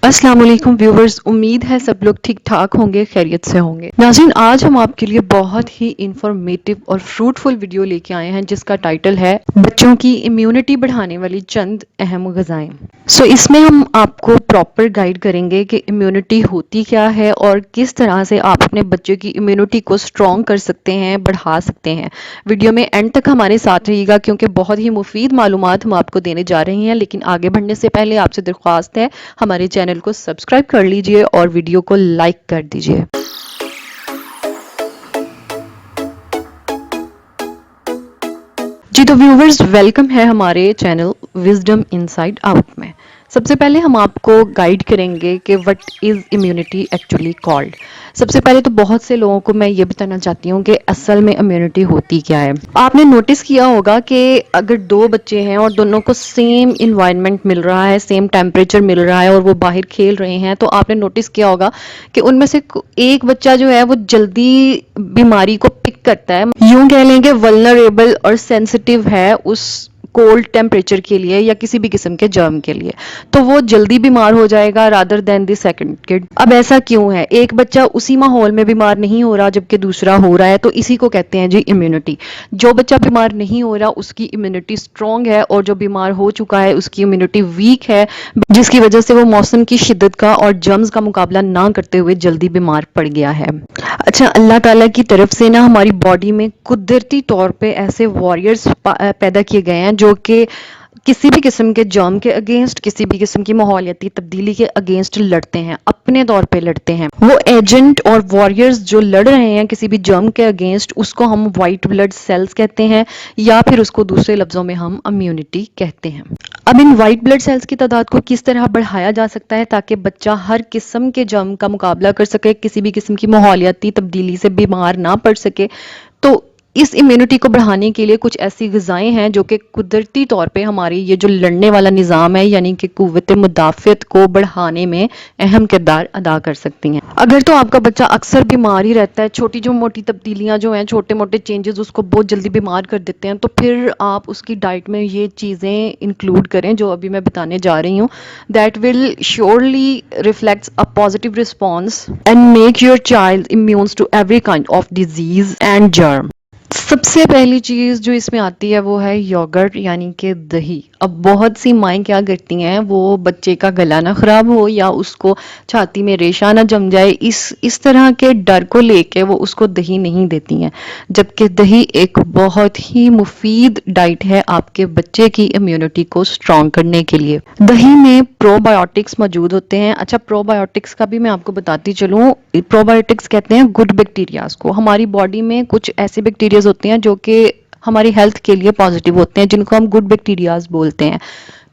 अस्सलाम वालेकुम व्यूवर्स, उम्मीद है सब लोग ठीक ठाक होंगे, खैरियत से होंगे। नाज़रीन, आज हम आपके लिए बहुत ही इंफॉर्मेटिव और फ्रूटफुल वीडियो लेके आए हैं जिसका टाइटल है बच्चों की इम्यूनिटी बढ़ाने वाली चंद अहम ग़िज़ाएं। इसमें हम आपको प्रॉपर गाइड करेंगे कि इम्यूनिटी होती क्या है और किस तरह से आप अपने बच्चे की इम्यूनिटी को स्ट्रॉन्ग कर सकते हैं, बढ़ा सकते हैं। वीडियो में एंड तक हमारे साथ रहिएगा क्योंकि बहुत ही मुफीद मालूमात हम आपको देने जा रहे हैं। लेकिन आगे बढ़ने से पहले आपसे दरख्वास्त है, हमारे चैनल को सब्सक्राइब कर लीजिए और वीडियो को लाइक कर दीजिए। जी तो व्यूवर्स, वेलकम है हमारे चैनल विजडम इनसाइड आउट में। सबसे पहले हम आपको गाइड करेंगे कि what is immunity actually called. सबसे पहले तो बहुत से लोगों को मैं ये बताना चाहती हूँ कि असल में इम्यूनिटी होती क्या है। आपने नोटिस किया होगा कि अगर दो बच्चे हैं और दोनों को सेम इन्वायरमेंट मिल रहा है, सेम टेम्परेचर मिल रहा है और वो बाहर खेल रहे हैं, तो आपने नोटिस किया होगा कि उनमें से एक बच्चा जो है वो जल्दी बीमारी को पिक करता है। यूं कह लें कि वल्नरेबल और सेंसिटिव है उस कोल्ड टेम्परेचर के लिए या किसी भी किस्म के जर्म के लिए, तो वो जल्दी बीमार हो जाएगा rather than the second kid. अब ऐसा क्यों है? एक बच्चा उसी माहौल में बीमार नहीं हो रहा जबकि दूसरा हो रहा है, तो इसी को कहते हैं जी इम्यूनिटी। जो बच्चा बीमार नहीं हो रहा उसकी इम्यूनिटी स्ट्रॉन्ग है और जो बीमार हो चुका है उसकी इम्यूनिटी वीक है, जिसकी वजह से वो मौसम की शिद्दत का और जर्म्स का मुकाबला ना करते हुए जल्दी बीमार पड़ गया है। अच्छा, अल्लाह ताला की तरफ से ना हमारी बॉडी में कुदरती तौर पे ऐसे वॉरियर्स पैदा किए गए हैं जो कि किसी भी किस्म के जर्म के अगेंस्ट, किसी भी किस्म की माहौलियाती तब्दीली के अगेंस्ट लड़ते हैं, अपने तौर पे लड़ते हैं। वो एजेंट और वॉरियर्स जो लड़ रहे हैं किसी भी जर्म के अगेंस्ट, उसको हम वाइट ब्लड सेल्स कहते हैं या फिर उसको दूसरे लफ्जों में हम इम्यूनिटी कहते हैं। अब इन वाइट ब्लड सेल्स की तादाद को किस तरह बढ़ाया जा सकता है ताकि बच्चा हर किस्म के जर्म का मुकाबला कर सके, किसी भी किस्म की माहौलियाती तब्दीली से बीमार ना पड़ सके। तो इस इम्यूनिटी को बढ़ाने के लिए कुछ ऐसी ग़िज़ाएं हैं जो कि कुदरती तौर पे हमारी ये जो लड़ने वाला निज़ाम है यानी कि कुव्वत मुदाफ़ियत को बढ़ाने में अहम किरदार अदा कर सकती हैं। अगर तो आपका बच्चा अक्सर बीमार ही रहता है, छोटी जो मोटी तब्दीलियां जो हैं, छोटे मोटे चेंजेस उसको बहुत जल्दी बीमार कर देते हैं, तो फिर आप उसकी डाइट में ये चीज़ें इंक्लूड करें जो अभी मैं बताने जा रही हूँ। That will surely reflects a positive response and make your child immune to every kind of disease and germ. सबसे पहली चीज़ जो इसमें आती है वो है योगर्ट यानी कि दही। अब बहुत सी माएँ क्या करती हैं, वो बच्चे का गला ना ख़राब हो या उसको छाती में रेशा ना जम जाए, इस तरह के डर को लेके वो उसको दही नहीं देती हैं, जबकि दही एक बहुत ही मुफीद डाइट है आपके बच्चे की इम्यूनिटी को स्ट्रॉन्ग करने के लिए। दही में प्रोबायोटिक्स मौजूद होते हैं। अच्छा, प्रोबायोटिक्स का भी मैं आपको बताती चलूँ। प्रोबायोटिक्स कहते हैं गुड बैक्टीरियाज को। हमारी बॉडी में कुछ ऐसे बैक्टीरियाज होते हैं जो कि हमारी हेल्थ के लिए पॉजिटिव होते हैं, जिनको हम गुड बैक्टीरियाज बोलते हैं।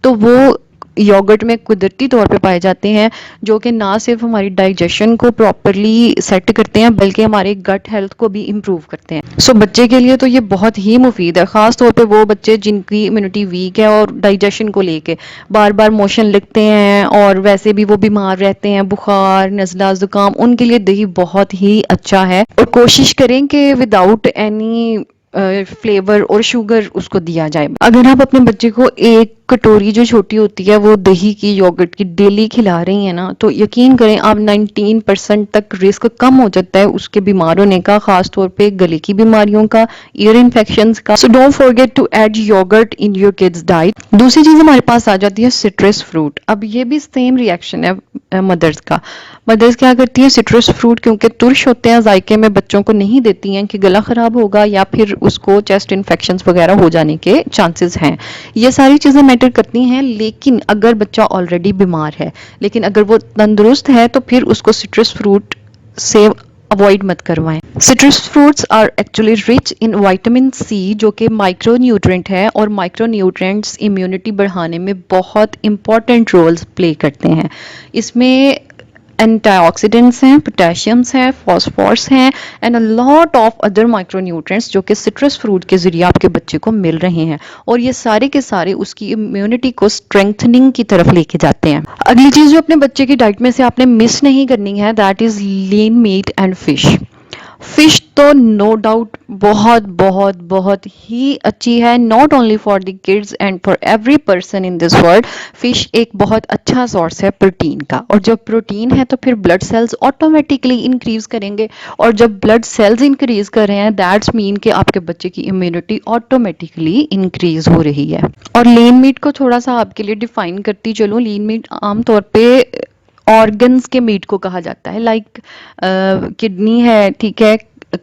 तो वो योगर्ट में कुदरती तौर पे पाए जाते हैं जो कि ना सिर्फ हमारी डाइजेशन को प्रॉपरली सेट करते हैं बल्कि हमारे गट हेल्थ को भी इम्प्रूव करते हैं। बच्चे के लिए तो ये बहुत ही मुफीद है, ख़ास तौर पे वो बच्चे जिनकी इम्यूनिटी वीक है और डाइजेशन को लेके बार बार मोशन लगते हैं और वैसे भी वो बीमार रहते हैं, बुखार, नज़ला, ज़ुकाम, उनके लिए दही बहुत ही अच्छा है। और कोशिश करें कि विदाउट एनी फ्लेवर और शुगर उसको दिया जाए। अगर आप अपने बच्चे को एक कटोरी जो छोटी होती है वो दही की, योगर्ट की डेली खिला रही हैं ना, तो यकीन करें आप 19% तक रिस्क कम हो जाता है उसके बीमार होने का, खास तौर पे गले की बीमारियों का, ईयर इन्फेक्शंस का। So don't forget to add yogurt in your kids diet. दूसरी चीज हमारे पास आ जाती है सिट्रस फ्रूट। अब ये भी सेम रिएक्शन है मदर्स का। मदर्स क्या करती है, सिट्रस फ्रूट क्योंकि तुर्श होते हैं जायके में, बच्चों को नहीं देती हैं कि गला खराब होगा या फिर उसको चेस्ट इन्फेक्शंस वगैरह हो जाने के चांसेस हैं। ये सारी चीज़ें मैटर करती हैं। लेकिन अगर बच्चा ऑलरेडी बीमार है लेकिन अगर वो तंदुरुस्त है तो फिर उसको सिट्रस फ्रूट से अवॉइड मत करवाएं। Citrus fruits are actually rich in vitamin C जो कि माइक्रो न्यूट्रेंट है और माइक्रो न्यूट्रेंट्स इम्यूनिटी बढ़ाने में बहुत इंपॉर्टेंट रोल्स प्ले करते हैं। इसमें एंटीऑक्सीडेंट्स हैं, पोटेशियम्स हैं, फॉस्फोरस हैं and a lot of other micronutrients जो कि सिट्रस फ्रूट के ज़रिए आपके बच्चे को मिल रहे हैं और ये सारे के सारे उसकी इम्यूनिटी को स्ट्रेंथनिंग की तरफ लेके जाते हैं। अगली चीज़ जो अपने बच्चे की डाइट में से आपने मिस नहीं करनी है, that is lean meat and fish. Fish तो नो डाउट बहुत बहुत बहुत ही अच्छी है, not only for the kids and for every person in this world. Fish एक बहुत अच्छा सोर्स है प्रोटीन का, और जब प्रोटीन है तो फिर ब्लड सेल्स ऑटोमेटिकली इंक्रीज करेंगे, और जब ब्लड सेल्स इंक्रीज कर रहे हैं दैट्स मीन कि आपके बच्चे की इम्यूनिटी ऑटोमेटिकली इंक्रीज हो रही है। और लीन मीट को थोड़ा सा आपके लिए डिफाइन करती चलूँ, लीन मीट आमतौर पे ऑर्गन्स के मीट को कहा जाता है, लाइक किडनी है, ठीक है,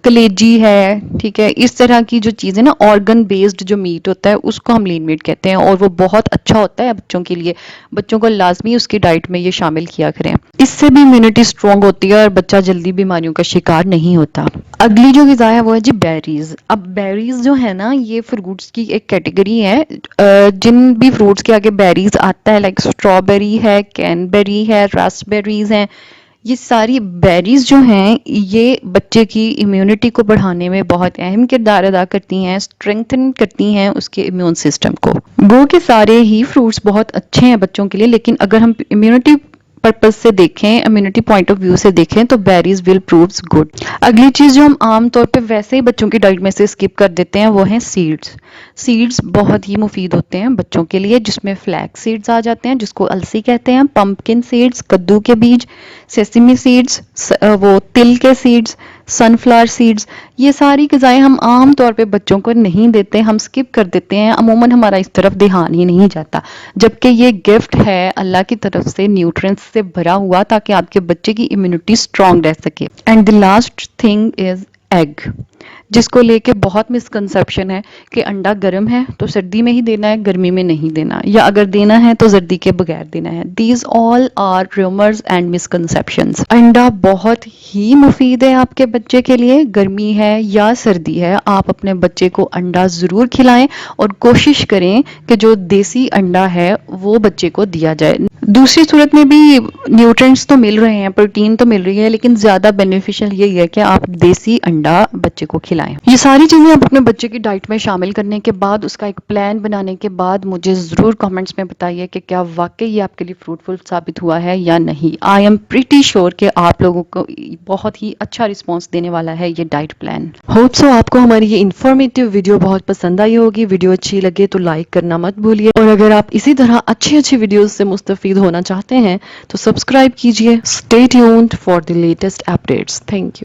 कलेजी है, ठीक है, इस तरह की जो चीज़ें ना ऑर्गन बेस्ड जो मीट होता है उसको हम लीन मीट कहते हैं, और वो बहुत अच्छा होता है बच्चों के लिए। बच्चों को लाजमी उसकी डाइट में ये शामिल किया करें, इससे भी इम्यूनिटी स्ट्रांग होती है और बच्चा जल्दी बीमारियों का शिकार नहीं होता। अगली जो ग़िज़ा है वो है जी बेरीज। अब बेरीज जो है ना ये फ्रूट्स की एक कैटेगरी है, जिन भी फ्रूट्स के आगे बेरीज आता है, लाइक स्ट्रॉबेरी है, कैनबेरी है, रास्पबेरीज हैं, ये सारी बेरीज जो हैं ये बच्चे की इम्यूनिटी को बढ़ाने में बहुत अहम किरदार अदा करती हैं, स्ट्रेंथन करती हैं उसके इम्यून सिस्टम को। गो के सारे ही फ्रूट्स बहुत अच्छे हैं बच्चों के लिए, लेकिन अगर हम इम्यूनिटी पर्पज से देखें, इम्यूनिटी पॉइंट ऑफ व्यू से देखें तो बेरीज विल प्रूव्स गुड। अगली चीज़ जो हम आम तौर पे वैसे ही बच्चों की डाइट में से स्किप कर देते हैं वो हैं सीड्स। सीड्स बहुत ही मुफीद होते हैं बच्चों के लिए, जिसमें फ्लैक्स सीड्स आ जाते हैं जिसको अलसी कहते हैं, पंपकिन सीड्स, कद्दू के बीज, सेसमी सीड्स, वो तिल के सीड्स, सनफ्लावर सीड्स, ये सारी ग़िज़ाएँ हम आम तौर पे बच्चों को नहीं देते, हम स्किप कर देते हैं, अमूमन हमारा इस तरफ ध्यान ही नहीं जाता, जबकि ये गिफ्ट है अल्लाह की तरफ से न्यूट्रिएंट्स से भरा हुआ, ताकि आपके बच्चे की इम्यूनिटी स्ट्रांग रह सके। And the last thing is egg, जिसको लेके बहुत मिसकंसेप्शन है कि अंडा गर्म है तो सर्दी में ही देना है, गर्मी में नहीं देना, या अगर देना है तो सर्दी के बगैर देना है। These all are rumours and misconceptions. अंडा बहुत ही मुफीद है आपके बच्चे के लिए, गर्मी है या सर्दी है, आप अपने बच्चे को अंडा ज़रूर खिलाएं और कोशिश करें कि जो देसी अंडा है वो बच्चे को दिया जाए। दूसरी सूरत में भी न्यूट्रिएंट्स तो मिल रहे हैं, प्रोटीन तो मिल रही है, लेकिन ज़्यादा बेनिफिशियल यही है कि आप देसी अंडा बच्चे को खिलाएं। ये सारी चीज़ें आप अपने बच्चे की डाइट में शामिल करने के बाद, उसका एक प्लान बनाने के बाद मुझे ज़रूर कमेंट्स में बताइए कि क्या वाकई ये आपके लिए फ्रूटफुल साबित हुआ है या नहीं। आई एम प्रीटी श्योर कि आप लोगों को बहुत ही अच्छा रिस्पॉन्स देने वाला है ये डाइट प्लान। होप सो आपको हमारी ये इन्फॉर्मेटिव वीडियो बहुत पसंद आई होगी। वीडियो अच्छी लगे तो लाइक करना मत भूलिए, और अगर आप इसी तरह अच्छी अच्छी वीडियोज़ से मुस्तफ़ीद होना चाहते हैं तो सब्सक्राइब कीजिए। Stay tuned for the latest updates. Thank you.